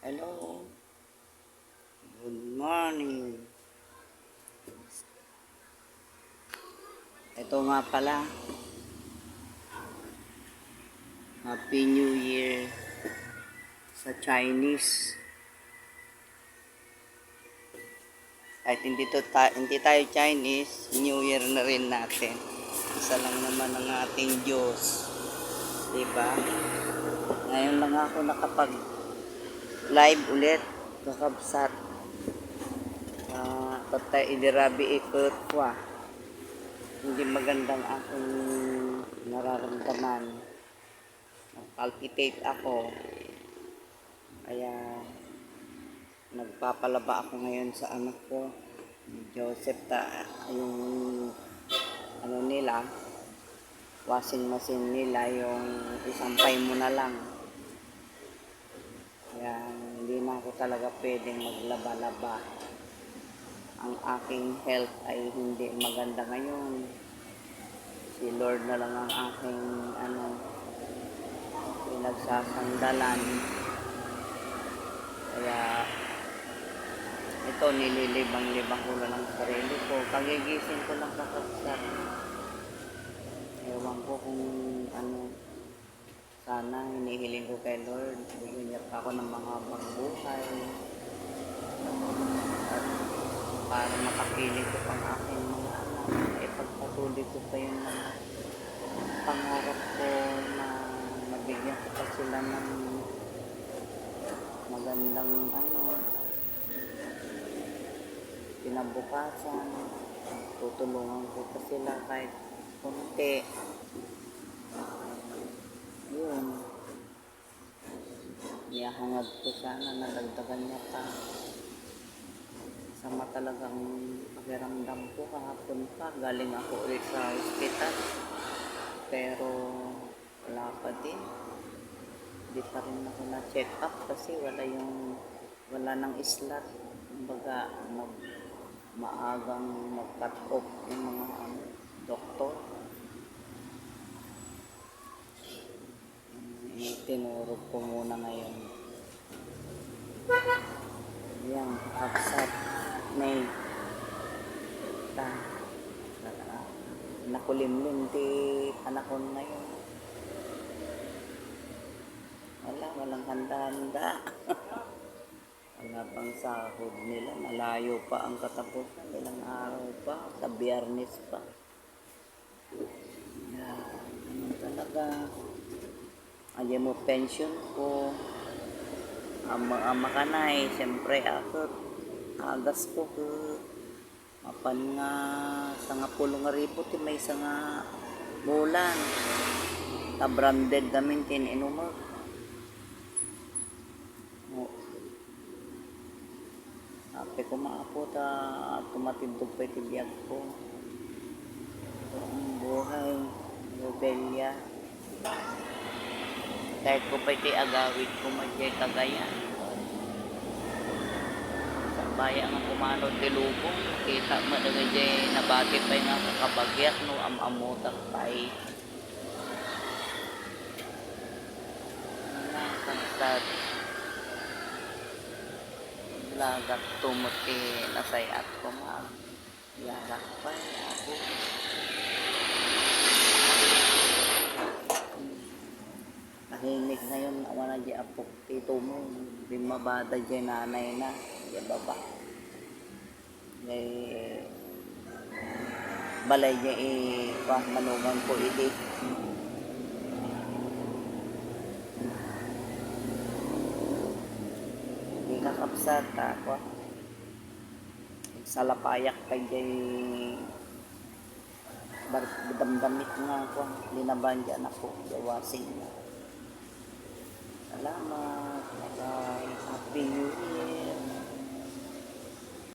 Hello, good morning. Ito nga pala, Happy New Year sa Chinese. Kahit hindi tayo Chinese, New Year na rin natin. Isa lang naman ang ating Diyos. Diba? Ngayon lang ako nakapag-live ulit, kakabsat. Patay idirabi ikot kwa. Hindi magandang aking nararamdaman. Palpitate ako. Kaya nagpapalaba ako ngayon sa anak ko. Joseph, yung ano nila, washing machine nila, yung isampay mo na lang. Kaya hindi na ako talaga pwedeng maglaba-laba. Ang aking health ay hindi maganda ngayon. Si Lord na lang ang aking pinagsasandalan. Kaya ito, nililibang-libang ko lang ang sarili ko. Kagigising ko lang kakabsat. Ewan ko kung sana hinihiling ko kay Lord. Bigyan niya pa ako ng mga buhay. At para makapiling ko pang aking mga anak. Ipagpatuloy ko pa yung mga pangarap ko na mabigyan ko pa sila ng magandang kinabukasan. Tutulungan ko pa sila kahit konti. Yun. Ihahangad ko sana na dagdagan niya pa. Sama talagang pakiramdam ko kahapon pa. Galing ako ulit sa hospital. Pero wala pa din. Hindi pa rin ako na-check up kasi wala nang slot. Kumbaga, maagang mag-cut off yung mga doktor. Tinurog ko muna ngayon. Yan, kapsat. May nakulimlim di panahon ngayon. Walang handa-handa. Wala pang sahod nila. Malayo pa ang katapusan. Ilang araw pa. Sa Biyernes pa. Talaga. Ayaw mo pension ko. Ama ka na eh. Siyempre ako. Agas ko ko. Mapan nga. Sa nga pulong ribot. May isa nga bulan. Branded namin inumak. Ape ko maapo tumatindog pa itibiyag ko. Ang buhay, rebelya. Kahit ko pa iti agawid ko madya kagayan. Sa bayan ang kumanod ti lubong, kita mo na madya nabati pa yung kakabagyak no amamutak pa eh. Kansad. Lagak tumuti nasayat ko yarak pa ako. Tahimik na yun, awa na di apok tito mo, di mabada di nanay na, di baba. Di balay di manungan ko iti. Di kakapsat ako. Salapayak kay di damdamit nga ako. Linabandyan ako, gawasing na. Salamat. Bye-bye. Happy New Year.